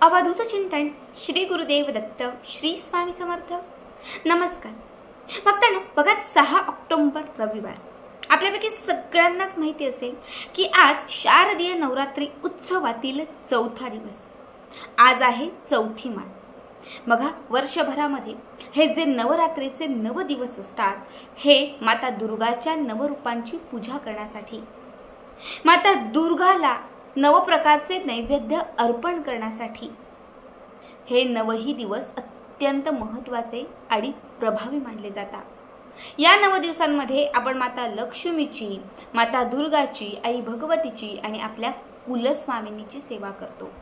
अवधूत चिंतन श्री गुरुदेव दत्त श्री स्वामी समर्थ। नमस्कार भक्तांनो, बघा 6 ऑक्टोबर रविवार आपल्यापैकी सगळ्यांनाच माहिती असेल की आज शारदीय नवरात्री उत्सवातील चौथा दिवस। आज आहे चौथी माळ। बघा, वर्षभरामध्ये हे जे नवरात्रीचे 9 दिवस असतात हे माता दुर्गाच्या नवरूपांची पूजा करण्यासाठी, माता दुर्गाला 9 प्रकारचे नैवेद्य अर्पण करण्यासाठी हे 9ही दिवस अत्यंत महत्त्वाचे आणि प्रभावी मानले जातात। या 9 दिवसांमध्ये आपण माता लक्ष्मीची, माता दुर्गाची, आई भगवतीची आणि आपल्या कुलस्वामिनीची सेवा करतो।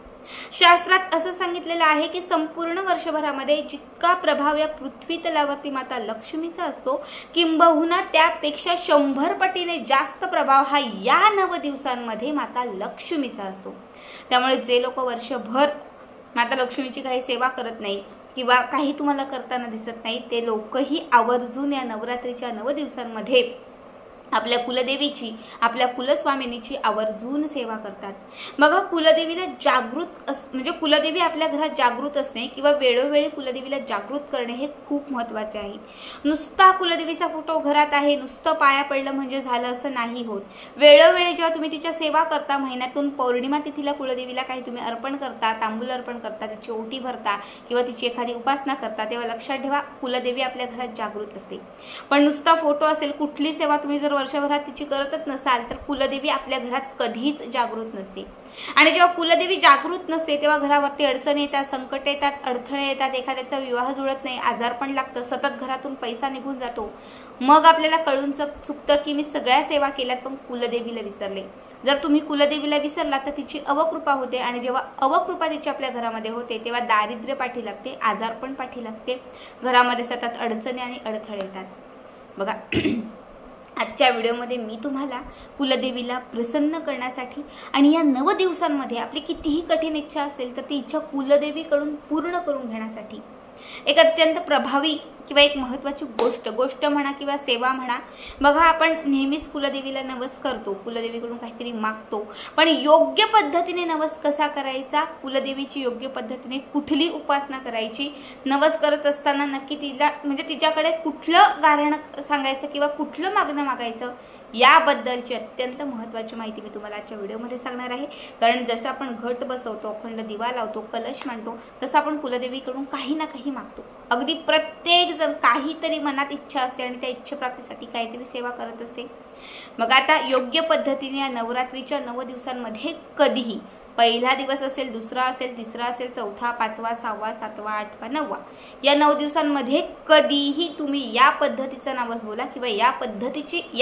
शास्त्रात असं सांगितलेलं आहे की संपूर्ण वर्षभरामध्ये जितका प्रभाव या पृथ्वी तलावरती माता लक्ष्मीचा असतो, किंबहुना त्यापेक्षा 100 पटीने जास्त प्रभाव हा या 9 दिवसांमध्ये माता लक्ष्मीचा असतो। त्यामुळे जे लोक वर्षभर माता लक्ष्मीची काही सेवा करत नाही किंवा काही तुम्हाला करताना दिसत नाही, ते लोकही आवर्जून या नवरात्रीच्या 9 दिवसांमध्ये आपल्या कुलदेवीची, आपल्या कुलस्वामिनीची आवर्जून सेवा करतात। बघा, कुलदेवीला जागृत म्हणजे कुलदेवी आपल्या घरात जागृत असणे किंवा वेळोवेळी कुलदेवीला जागृत करणे हे खूप महत्त्वाचे आहे। नुसता कुलदेवीचा फोटो घरात आहे, नुसतं पाया पडलं म्हणजे झालं असं नाही होत। वेळोवेळी जेव्हा तुम्ही तिच्या सेवा करता, महिन्यातून पौर्णिमा तिथीला कुलदेवीला काही तुम्ही अर्पण करता, तांबूल अर्पण करता, तिची ओटी भरता किंवा तिची एखादी उपासना करता, तेव्हा लक्षात ठेवा कुलदेवी आपल्या घरात जागृत असते। पण नुसता फोटो असेल, कुठली सेवा तुम्ही जर वर्षभरात तिची करतच नसाल तर कुलदेवी आपल्या घरात कधीच जागृत नसते। आणि जेव्हा कुलदेवी जागृत नसते तेव्हा घरावरती अडचणी येतात, संकट येतात, अडथळे येतात, एखाद्याचा विवाह जुळत नाही, आजारपण लागतं, सतत घरातून पैसा निघून जातो। मग आपल्याला कळून चुकतं की मी सगळ्या सेवा केल्यात पण कुलदेवीला विसरले। जर तुम्ही कुलदेवीला विसरला तर तिची अवकृपा होते, आणि जेव्हा अवकृपा तिची आपल्या घरामध्ये होते तेव्हा दारिद्र्य पाठी लागते, आजारपण पाठी लागते, घरामध्ये सतत अडचणी आणि अडथळे येतात। बघा, आजच्या व्हिडिओमध्ये मी तुम्हाला कुलदेवीला प्रसन्न करण्यासाठी आणि या 9 दिवसांमध्ये आपली कितीही कठीण इच्छा असेल तर ती इच्छा कुलदेवीकडून पूर्ण करून घेण्यासाठी एक अत्यंत प्रभावी किंवा एक महत्त्वाची गोष्ट म्हणा किंवा सेवा म्हणा। बघा, आपण नेहमीच कुलदेवीला नवस करतो, कुलदेवीकडून काहीतरी मागतो, पण योग्य पद्धतीने नवस कसा करायचा, कुलदेवीची योग्य पद्धतीने कुठली उपासना करायची, नवस करत असताना नक्की तिला म्हणजे तिच्याकडे कुठलं कारण सांगायचं किंवा कुठलं मागणं मागायचं, याबद्दलची अत्यंत महत्त्वाची माहिती मी तुम्हाला आजच्या व्हिडिओमध्ये सांगणार आहे। कारण जसं आपण घट बसवतो, अखंड दिवा लावतो, कलश मांडतो, तसं आपण कुलदेवीकडून काही ना काही मागतो। अगदी प्रत्येक जण काहीतरी मनात इच्छा असते आणि त्या इच्छेप्राप्तीसाठी काहीतरी सेवा करत असते। मग आता योग्य पद्धतीने या नवरात्रीच्या 9 दिवसांमध्ये कधीही, पहिला दिवस असेल, दुसरा असेल, तिसरा असेल, चौथा, 5वा, 6वा, 7वा, 8वा, 9वा, या 9 दिवसांमध्ये कधीही तुम्ही या पद्धतीचा नवस बोला किंवा या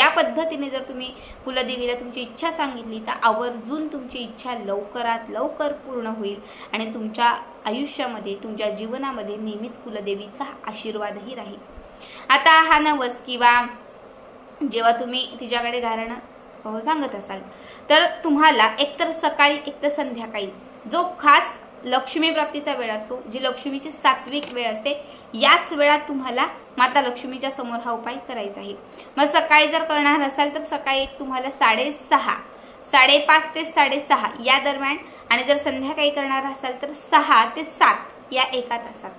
पद्धतीने जर तुम्ही कुलदेवीला तुमची इच्छा सांगितली तर आवर्जून तुमची इच्छा लवकरात लवकर पूर्ण होईल आणि तुमच्या आयुष्यामध्ये, तुमच्या जीवनामध्ये नेहमीच कुलदेवीचा आशीर्वादही राहील। आता हा नवस किंवा जेव्हा तुम्ही तिच्याकडे घराणं सांगत असाल तर तुम्हाला एकतर सकाळी एकतर संध्याकाळी जो खास लक्ष्मी प्राप्तीचा वेळ असतो, जी लक्ष्मीची सात्विक वेळ असते, याच वेळात तुम्हाला माता लक्ष्मीच्या समोर हा उपाय करायचा आहे। मग सकाळी जर करणार असाल तर सकाळी तुम्हाला 6:30, 5:30 ते 6:30 या दरम्यान, आणि जर संध्याकाळी करणार असाल तर 6 ते 7 या एका तासात।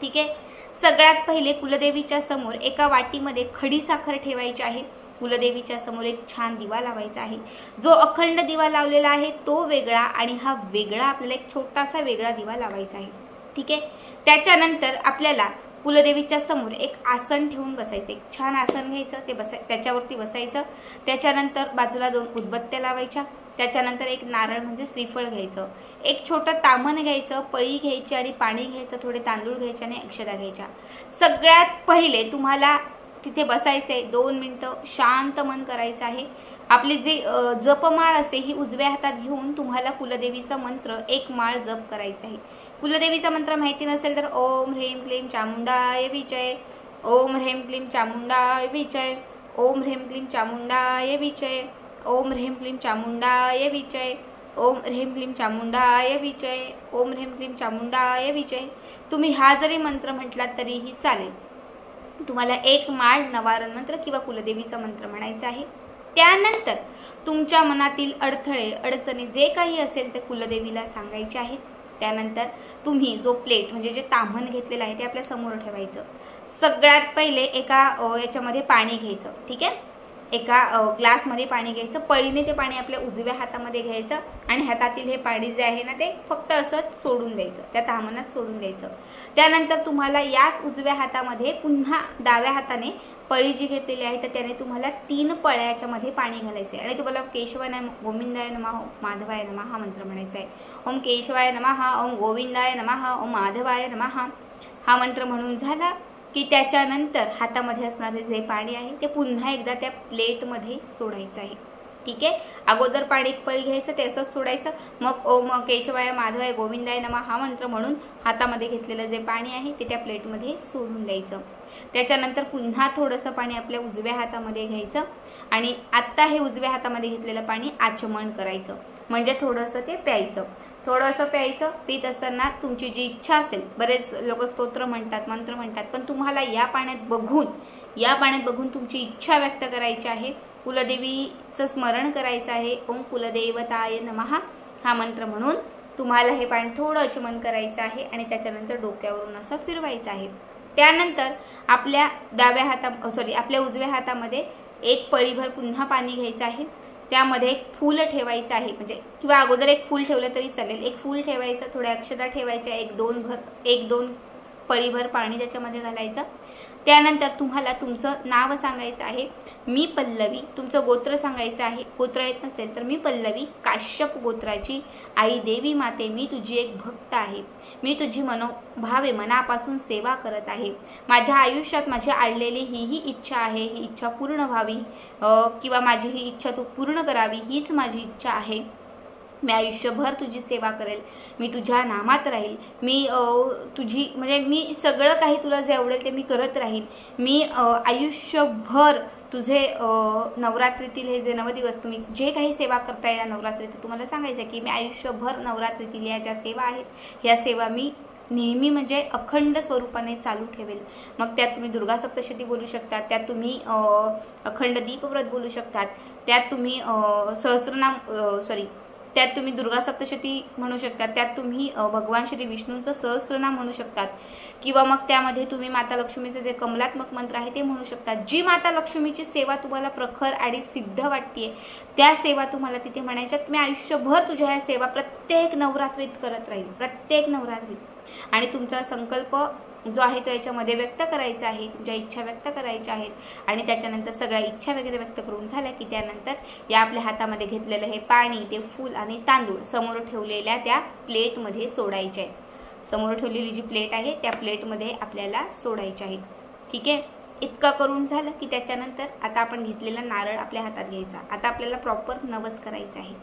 ठीक आहे। सगळ्यात पहिले कुलदेवीच्या समोर एका वाटीमध्ये खडी साखर ठेवायची आहे। कुलदेवीच्या समोर एक छान दिवा लावायचा आहे। जो अखंड दिवा लावलेला आहे तो वेगळा आणि हा वेगळा आपल्याला एक छोटासा वेगळा दिवा लावायचा आहे। ठीक आहे। त्याच्यानंतर आपल्याला कुलदेवीच्या समोर एक आसन ठेवून बसायचं, एक छान आसन घ्यायचं, त्याच्यावरती बसायचं। त्याच्यानंतर बाजूला 2 उदबत्त्या लावायच्या, त्याच्यानंतर एक नारळ म्हणजे श्रीफळ घ्यायचं, एक छोटं तामण घ्यायचं, पळी घ्यायची आणि पाणी घ्यायचं, थोडे तांदूळ घ्यायचे आणि अक्षता घ्यायच्या। सगळ्यात पहिले तुम्हाला तिथे बसायचंय, 2 मिनिटं शांत मन करायचं आहे। आपली जी जपमाळ असते ही उजव्या हातात घेऊन तुम्हाला कुलदेवीचा मंत्र 1 माळ जप करायचा आहे। कुलदेवीचा मंत्र माहिती नसेल तर ओम ह्रीम क्लीम चामुंडाय विजय, ओम ह्रीम क्लीम चामुंडाय विजय, ओम ह्रीम क्लीम चामुंडाय विजय, ओम ह्रीम क्लीम चामुंडाय विजय, ओम ह्रीम क्लीम चामुंडाय विजय, ओम ह्रीम क्लीम चामुंडाय विजय। तुम्ही हा जरी मंत्र म्हटलात तरीही चालेल। तुम्हाला 1 माळ नवारण मंत्र किंवा कुलदेवीचा मंत्र म्हणायचा आहे। त्यानंतर तुमच्या मनातील अडथळे, अडचणी जे काही असेल ते कुलदेवीला सांगायचे आहेत। त्यानंतर तुम्ही जो प्लेट म्हणजे जे ताम्हण घेतलेलं आहे ते आपल्या समोर ठेवायचं। सगळ्यात पहिले एका याच्यामध्ये पाणी घ्यायचं, ठीक आहे, एका ग्लासमध्ये पाणी घ्यायचं, पळीने ते पाणी आपल्या उजव्या हातामध्ये घ्यायचं आणि हातातील हे पाणी जे आहे ना ते फक्त असं सोडून द्यायचं, त्या ताम्हणात सोडून द्यायचं। त्यानंतर तुम्हाला याच उजव्या हातामध्ये पुन्हा डाव्या हाताने पळी जी घेतलेली आहे तर त्याने तुम्हाला 3 पळ्या याच्यामध्ये पाणी घालायचं आहे आणि तुम्हाला केशवाय नमः, गोविंदाय नमः, माधवाय नमः हा मंत्र म्हणायचा आहे। ओम केशवाय नमः, ओम गोविंदाय नमः, ओम माधवाय नमः हा मंत्र म्हणून झाला की त्याच्यानंतर हातामध्ये असणारे जे पाणी आहे ते पुन्हा एकदा त्या प्लेटमध्ये सोडायचं आहे, ठीक आहे। अगोदर पाणी एक पळी घ्यायचं, ते असंच सोडायचं, मग ओम केशवाय माधवाय गोविंदाय नमः हा मंत्र म्हणून हातामध्ये घेतलेलं जे पाणी आहे ते त्या प्लेटमध्ये सोडून द्यायचं। त्याच्यानंतर पुन्हा थोडंसं पाणी आपल्या उजव्या हातामध्ये घ्यायचं आणि आत्ता हे उजव्या हातामध्ये घेतलेलं पाणी आचमन करायचं, म्हणजे थोडंसं ते प्यायचं। थोडंसं प्यायचं, पीत असताना तुमची जी इच्छा असेल, बरेच लोक स्तोत्र म्हणतात, मंत्र म्हणतात, पण तुम्हाला या पाण्यात बघून तुमची इच्छा व्यक्त करायची आहे, कुलदेवीचं स्मरण करायचं आहे। ओम कुलदेवताय नमः हा मंत्र म्हणून तुम्हाला हे पाणी थोडं आचमन करायचं आहे आणि त्याच्यानंतर डोक्यावरून असं फिरवायचं आहे। त्यानंतर आपल्या आपल्या उजव्या हातामध्ये एक पळीभर पुन्हा पाणी घ्यायचं आहे, त्यामध्ये एक फूल ठेवायचं आहे, म्हणजे किंवा अगोदर एक फूल ठेवलं तरी चालेल, एक फूल ठेवायचं, थोड्या अक्षता ठेवायच्या, एक दोन पळीभर पाणी त्याच्यामध्ये घालायचं। त्यानंतर तुम्हाला तुमचं नाव सांगायचं आहे, मी पल्लवी, तुमचं गोत्र सांगायचं आहे, गोत्र येत नसेल तर मी पल्लवी काश्यप गोत्राची आई देवी माते, मी तुझी एक भक्त आहे, मी तुझी मनोभावे मनापासून सेवा करत आहे, माझ्या आयुष्यात माझी आडलेली ही इच्छा आहे, ही इच्छा पूर्ण व्हावी किंवा माझी ही इच्छा तू पूर्ण करावी हीच माझी इच्छा आहे, मी आयुष्यभर तुझी सेवा करेल, मी तुझ्या नामात राहील, मी तुझी म्हणजे मी सगळं काही तुला जे आवडेल ते मी करत राहील, मी आयुष्यभर तुझे नवरात्रीतील हे जे 9 दिवस तुम्ही जे काही सेवा करताय या नवरात्रीत तुम्हाला सांगायचं की मी आयुष्यभर नवरात्रीतील या ज्या सेवा आहेत ह्या सेवा मी नेहमी म्हणजे अखंड स्वरूपाने चालू ठेवेल। मग त्यात तुम्ही दुर्गा सप्तशती बोलू शकतात, त्यात तुम्ही अखंड दीपव्रत बोलू शकतात, त्यात तुम्ही त्यात तुम्ही दुर्गा सप्तशती म्हणू शकतात, त्यात तुम्ही भगवान श्री विष्णूंचं सहस्त्रनाम म्हणू शकतात, किंवा मग त्यामध्ये तुम्ही माता लक्ष्मीचे जे कमलात्मक मंत्र आहे ते म्हणू शकतात। जी माता लक्ष्मीची सेवा तुम्हाला प्रखर आणि सिद्ध वाटते त्या सेवा तुम्हाला तिथे म्हणायच्यात। मी आयुष्यभर तुझ्या या सेवा प्रत्येक नवरात्रीत करत राहील, प्रत्येक नवरात्रीत, आणि तुमचा संकल्प जो आहे तो याच्यामध्ये व्यक्त करायचा आहे, तुमच्या इच्छा व्यक्त करायच्या आहेत। आणि त्याच्यानंतर सगळ्या इच्छा वगैरे व्यक्त करून झाल्या की त्यानंतर या आपल्या हातामध्ये घेतलेलं हे पाणी, ते फूल आणि तांदूळ समोर ठेवलेल्या त्या प्लेटमध्ये सोडायचे आहेत। समोर ठेवलेली जी प्लेट आहे त्या प्लेटमध्ये आपल्याला सोडायचे आहेत, ठीक आहे। इतकं करून झालं की त्याच्यानंतर आता आपण घेतलेला नारळ आपल्या हातात घ्यायचा। आता आपल्याला प्रॉपर नवस करायचा आहे,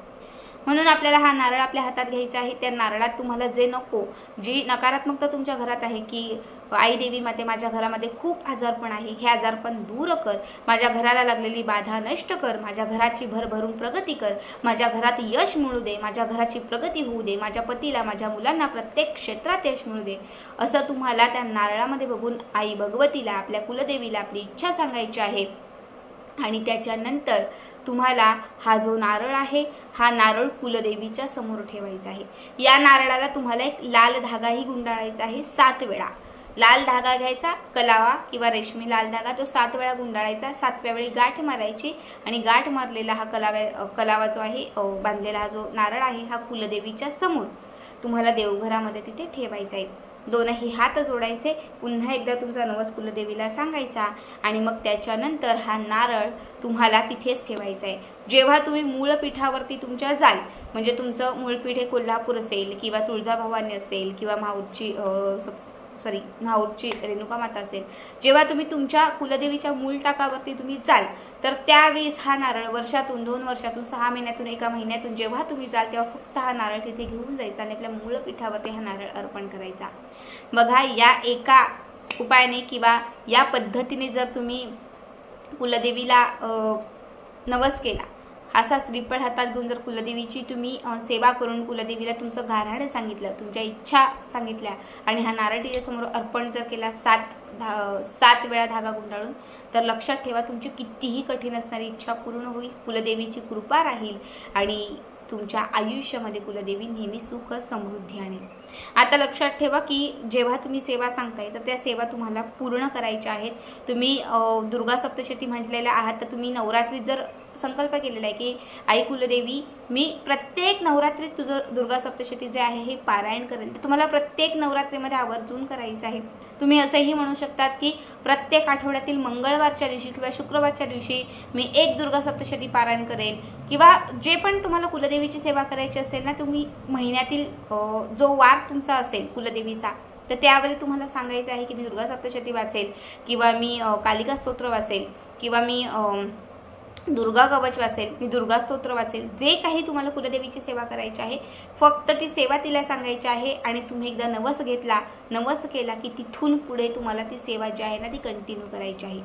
म्हणून आपल्याला हा नारळ आपल्या हातात घ्यायचा आहे। त्या नारळात तुम्हाला जे नको, जी नकारात्मकता तुमच्या घरात आहे की आई देवी माते माझ्या घरामध्ये खूप आजारपण आहे, हे आजारपण दूर कर, माझ्या घराला लागलेली बाधा नष्ट कर, माझ्या घराची भरभरून प्रगती कर, माझ्या घरात यश मिळू दे, माझ्या घराची प्रगती होऊ दे, माझ्या पतीला माझ्या मुलांना प्रत्येक क्षेत्रात यश मिळू दे, असं तुम्हाला त्या नारळामध्ये बघून आई भगवतीला आपल्या कुलदेवीला आपली इच्छा सांगायची आहे। आणि त्याच्यानंतर तुम्हाला हा जो नारळ आहे हा नारळ कुलदेवीच्या समोर ठेवायचा आहे। या नारळाला तुम्हाला एक लाल धागाही गुंडाळायचा आहे 7 वेळा। लाल धागा घ्यायचा, कलावा किंवा रेशमी लाल धागा, तो 7 वेळा गुंडाळायचा, 7व्या वेळी गाठ मारायची आणि गाठ मारलेला हा कलावा जो आहे बांधलेला हा जो नारळ आहे हा कुलदेवीच्या समोर तुम्हाला देवघरामध्ये तिथे ठेवायचा आहे। दोनही हात जोडायचे, पुन्हा एकदा तुमचा नवस कुलदेवीला सांगायचा आणि मग त्याच्यानंतर हा नारळ तुम्हाला तिथेच ठेवायचा आहे। जेव्हा तुम्ही मूळपीठावरती तुमच्या जाल, म्हणजे तुमचं मूळपीठ हे कोल्हापूर असेल किंवा तुळजाभवानी असेल किंवा माहूरची रेणुका माता असेल, जेव्हा तुम्ही तुमच्या कुलदेवीच्या मूळ टाकावरती तुम्ही जाल तर त्यावेळेस हा नारळ वर्षातून, 2 वर्षातून, 6 महिन्यातून, 1 महिन्यातून जेव्हा तुम्ही जाल तेव्हा फक्त हा नारळ तिथे घेऊन जायचा आणि आपल्या मूळ पीठावरती हा नारळ अर्पण करायचा। बघा, या एका उपायाने किंवा या पद्धतीने जर तुम्ही कुलदेवीला नवस केला, असा श्रीफळ हातात घेऊन जर कुलदेवीची तुम्ही सेवा करून कुलदेवीला तुमचं गाऱ्हाण सांगितलं, तुमच्या इच्छा सांगितल्या आणि हा नारळ तिच्यासमोर अर्पण जर केला 7 वेळा धागा गुंडाळून, तर लक्षात ठेवा तुमची कितीही कठीण असणारी इच्छा पूर्ण होईल, कुलदेवीची कृपा राहील आणि तुमच्या आयुष्यामध्ये कुलदेवी नेहमी सुख समृद्धी आणेल। आता लक्षात ठेवा की जेव्हा तुम्ही सेवा सांगताय तर त्या सेवा तुम्हाला पूर्ण करायच्या आहेत। तुम्ही दुर्गा सप्तशती म्हटलेल्या आहात तर तुम्ही नवरात्रीत जर संकल्प केलेला आहे की आई कुलदेवी मी प्रत्येक नवरात्रीत तुझं दुर्गा सप्तशती जे आहे हे पारायण करेल, तर तुम्हाला प्रत्येक नवरात्रीमध्ये आवर्जून करायचं आहे। तुम्ही असंही म्हणू शकतात की प्रत्येक आठवड्यातील मंगळवारच्या दिवशी किंवा शुक्रवारच्या दिवशी मी एक दुर्गा सप्तशती पारायण करेल, किंवा जे पण तुम्हाला कुलदेवीची सेवा करायची असेल ना, तुम्ही महिन्यातील जो वार तुमचा असेल कुलदेवीचा तर त्यावेळी तुम्हाला सांगायचं आहे की मी दुर्गा सप्तशती वाचेल, किंवा मी कालिका स्तोत्र वाचेल, किंवा मी दुर्गा कवच वाचेल, मी दुर्गा स्तोत्र वाचेल। जे काही तुम्हाला कुलदेवीची सेवा करायची आहे फक्त ती सेवा तिला सांगायची आहे आणि तुम्ही एकदा नवस घेतला, नवस केला की तिथून पुढे तुम्हाला ती सेवा जी आहे ना ती कंटिन्यू करायची आहे।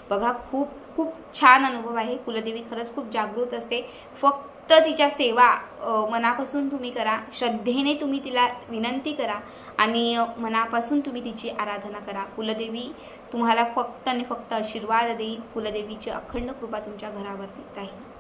बघा खूप खूप छान अनुभव आहे। कुलदेवी खरंच खूप जागृत असते। फक्त तिच्या सेवा मनापासून तुम्ही करा, श्रद्धेने तुम्ही तिला विनंती करा आणि मनापासून तुम्ही तिची आराधना करा। कुलदेवी तुम्हाला फक्त आणि फक्त आशीर्वाद देईल। कुलदेवीची अखंड कृपा तुमच्या घरावरती राहील।